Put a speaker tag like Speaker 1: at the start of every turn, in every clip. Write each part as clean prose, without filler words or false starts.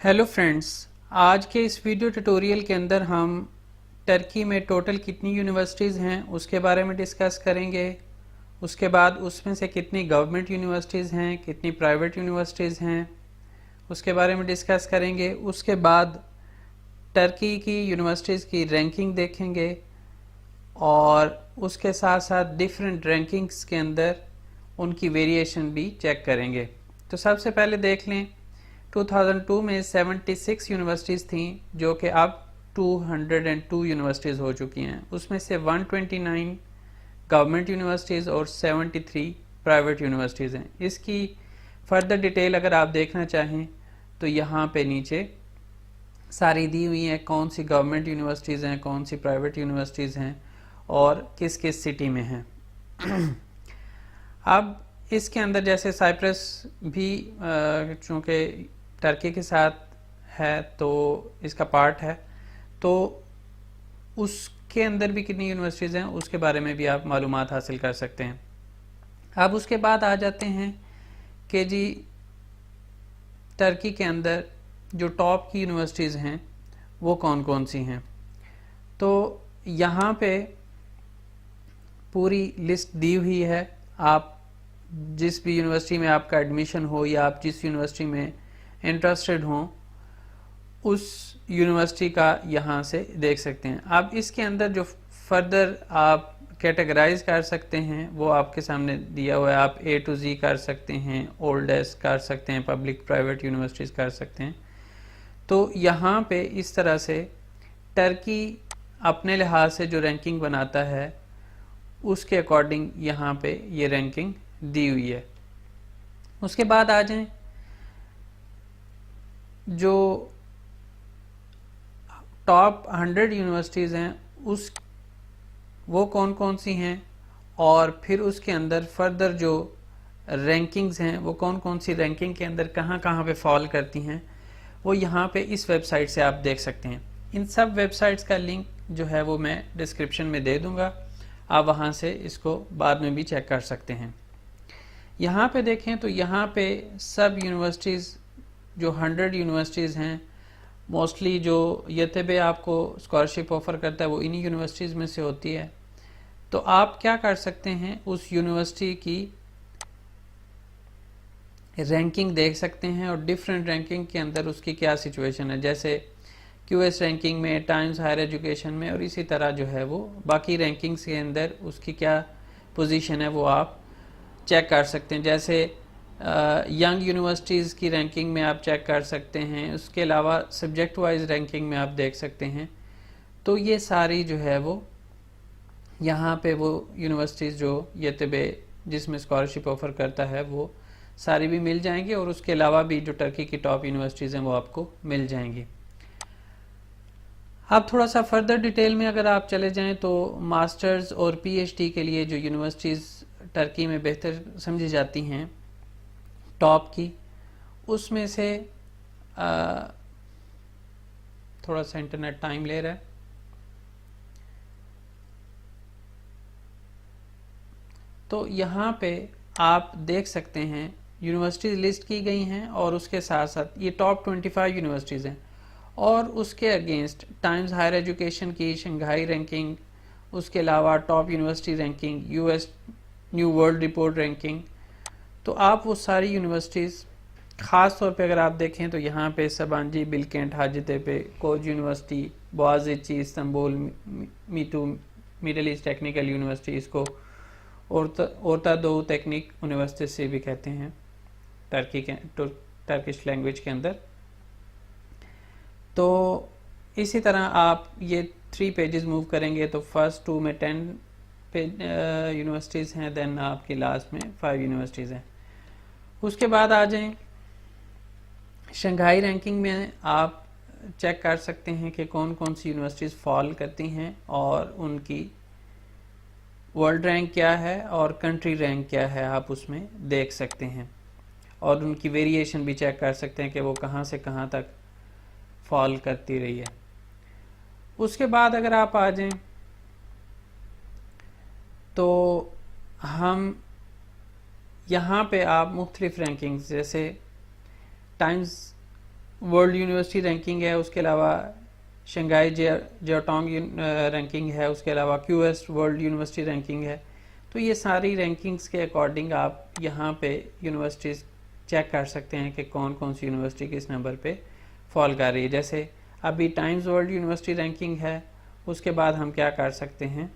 Speaker 1: Hello friends, आज के इस वीडियो ट्यूटोरियल के अंदर हम टर्की में टोटल कितनी यूनिवर्सिटीज़ हैं उसके बारे में डिस्कस करेंगे। उसके बाद उसमें से कितनी गवर्नमेंट यूनिवर्सिटीज़ हैं, कितनी प्राइवेट यूनिवर्सिटीज़ हैं, उसके बारे में डिस्कस करेंगे। उसके बाद टर्की की यूनिवर्सिटीज़ की रैंकिंग देखेंगे और उसके साथ साथ डिफरेंट रैंकिंग्स के अंदर उनकी वेरिएशन भी चेक करेंगे। तो सबसे पहले देख लें, 2002 में 76 यूनिवर्सिटीज़ थी जो कि अब 202 यूनिवर्सिटीज़ हो चुकी हैं। उसमें से 129 गवर्नमेंट यूनिवर्सिटीज़ और 73 प्राइवेट यूनिवर्सिटीज़ हैं। इसकी फर्दर डिटेल अगर आप देखना चाहें तो यहाँ पे नीचे सारी दी हुई हैं, कौन सी गवर्नमेंट यूनिवर्सिटीज़ हैं, कौन सी प्राइवेट यूनिवर्सिटीज़ हैं और किस किस सिटी में हैं। अब इसके अंदर जैसे साइप्रस भी चूँकि टर्की के साथ है तो इसका पार्ट है, तो उसके अंदर भी कितनी यूनिवर्सिटीज़ हैं उसके बारे में भी आप मालूमात हासिल कर सकते हैं। अब उसके बाद आ जाते हैं कि जी टर्की के अंदर जो टॉप की यूनिवर्सिटीज़ हैं वो कौन कौन सी हैं। तो यहाँ पे पूरी लिस्ट दी हुई है। आप जिस भी यूनिवर्सिटी में आपका एडमिशन हो या आप जिस यूनिवर्सिटी में इंटरेस्टेड हों उस यूनिवर्सिटी का यहाँ से देख सकते हैं। अब इसके अंदर जो फर्दर आप कैटेगराइज कर सकते हैं वो आपके सामने दिया हुआ है। आप A to Z कर सकते हैं, ओल्डेस्ट कर सकते हैं, पब्लिक प्राइवेट यूनिवर्सिटीज़ कर सकते हैं। तो यहाँ पे इस तरह से टर्की अपने लिहाज से जो रैंकिंग बनाता है उसके अकॉर्डिंग यहाँ पे ये रैंकिंग दी हुई है। उसके बाद आ जाएं, जो टॉप 100 यूनिवर्सिटीज़ हैं उस वो कौन कौन सी हैं और फिर उसके अंदर फर्दर जो रैंकिंग्स हैं वो कौन कौन सी रैंकिंग के अंदर कहाँ कहाँ पे फॉल करती हैं वो यहाँ पे इस वेबसाइट से आप देख सकते हैं। इन सब वेबसाइट्स का लिंक जो है वो मैं डिस्क्रिप्शन में दे दूँगा, आप वहाँ से इसको बाद में भी चेक कर सकते हैं। यहाँ पे देखें तो यहाँ पे सब यूनिवर्सिटीज़ जो 100 यूनिवर्सिटीज़ हैं, मोस्टली जो यतबे आपको स्कॉलरशिप ऑफ़र करता है वो इन्हीं यूनिवर्सिटीज़ में से होती है। तो आप क्या कर सकते हैं, उस यूनिवर्सिटी की रैंकिंग देख सकते हैं और डिफरेंट रैंकिंग के अंदर उसकी क्या सिचुएशन है, जैसे QS रैंकिंग में, टाइम्स हायर एजुकेशन में और इसी तरह जो है वो बाकी रैंकिंग्स के अंदर उसकी क्या पोजीशन है वो आप चेक कर सकते हैं। जैसे यंग यूनिवर्सिटीज़ की रैंकिंग में आप चेक कर सकते हैं। उसके अलावा सब्जेक्ट वाइज रैंकिंग में आप देख सकते हैं। तो ये सारी जो है वो यहाँ पे वो यूनिवर्सिटीज़ जो यतबे जिसमें स्कॉलरशिप ऑफ़र करता है वो सारी भी मिल जाएंगी और उसके अलावा भी जो टर्की की टॉप यूनिवर्सिटीज़ हैं वो आपको मिल जाएंगी। अब थोड़ा सा फर्दर डिटेल में अगर आप चले जाएं तो मास्टर्स और PhD के लिए जो यूनिवर्सिटीज़ टर्की में बेहतर समझी जाती हैं टॉप की, उसमें से थोड़ा सा इंटरनेट टाइम ले रहा है। तो यहाँ पे आप देख सकते हैं यूनिवर्सिटीज़ लिस्ट की गई हैं और उसके साथ साथ ये टॉप 25 यूनिवर्सिटीज़ हैं और उसके अगेंस्ट टाइम्स हायर एजुकेशन की शंघाई रैंकिंग, उसके अलावा top university ranking, US new world report ranking. तो आप वो सारी यूनिवर्सिटीज़ ख़ास तौर पे अगर आप देखें तो यहाँ पे Sabanci, Bilkent, Hacettepe, Koc university, Bogazici, Istanbul, METU middle east technical university, इसको ओर्ता दो टेक्निक यूनिवर्सिटी से भी कहते हैं टर्किश लैंग्वेज के अंदर। तो इसी तरह आप ये 3 पेजेस मूव करेंगे तो फर्स्ट 2 में 10 यूनिवर्सिटीज़ हैं, देन आपकी लास्ट में 5 यूनिवर्सिटीज़ हैं। उसके बाद आ जाएं, शंघाई रैंकिंग में आप चेक कर सकते हैं कि कौन कौन सी यूनिवर्सिटीज़ फॉल करती हैं और उनकी वर्ल्ड रैंक क्या है और कंट्री रैंक क्या है, आप उसमें देख सकते हैं और उनकी वेरिएशन भी चेक कर सकते हैं कि वो कहाँ से कहाँ तक फॉल करती रही है। उसके बाद अगर आप आ जाएं तो हम यहाँ पे आप मुख्तलिफ रैंकिंग्स जैसे टाइम्स वर्ल्ड यूनिवर्सिटी रैंकिंग है, उसके अलावा शंघाई जिओटोंग रैंकिंग है, उसके अलावा क्यूएस वर्ल्ड यूनिवर्सिटी रैंकिंग है। तो ये सारी रैंकिंग्स के अकॉर्डिंग आप यहाँ पे यूनिवर्सिटीज़ चेक कर सकते हैं कि कौन कौन सी यूनिवर्सिटी किस नंबर पे फॉल कर रही है। जैसे अभी टाइम्स वर्ल्ड यूनिवर्सिटी रैंकिंग है, उसके बाद हम क्या कर सकते हैं,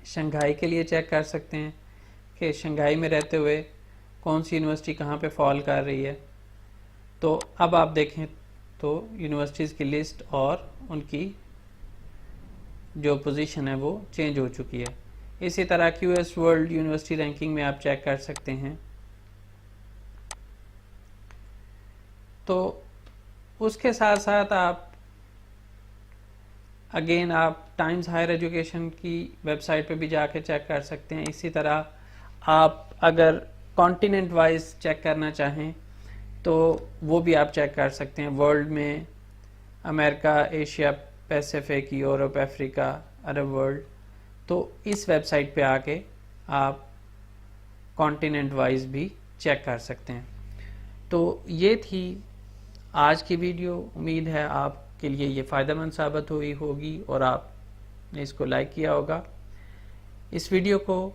Speaker 1: शंघाई के लिए चेक कर सकते हैं कि शंघाई में रहते हुए कौन सी यूनिवर्सिटी कहाँ पे फॉल कर रही है। तो अब आप देखें तो यूनिवर्सिटीज़ की लिस्ट और उनकी जो पोजीशन है वो चेंज हो चुकी है। इसी तरह क्यूएस वर्ल्ड यूनिवर्सिटी रैंकिंग में आप चेक कर सकते हैं। तो उसके साथ साथ आप अगेन आप टाइम्स हायर एजुकेशन की वेबसाइट पे भी जाके चेक कर सकते हैं। इसी तरह आप अगर कॉन्टिनेंट वाइज चेक करना चाहें तो वो भी आप चेक कर सकते हैं। वर्ल्ड में America, Asia Pacific, Europe, Africa, Arab world, तो इस वेबसाइट पे आके आप कॉन्टिनेंट वाइज भी चेक कर सकते हैं। तो ये थी आज की वीडियो। उम्मीद है आपके लिए ये फ़ायदेमंद साबित हुई होगी और आपने इसको लाइक किया होगा। इस वीडियो को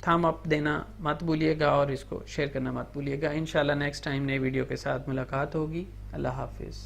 Speaker 1: थम अप देना मत भूलिएगा और इसको शेयर करना मत भूलिएगा। इंशाल्लाह नेक्स्ट टाइम नए वीडियो के साथ मुलाकात होगी। अल्लाह हाफिज़।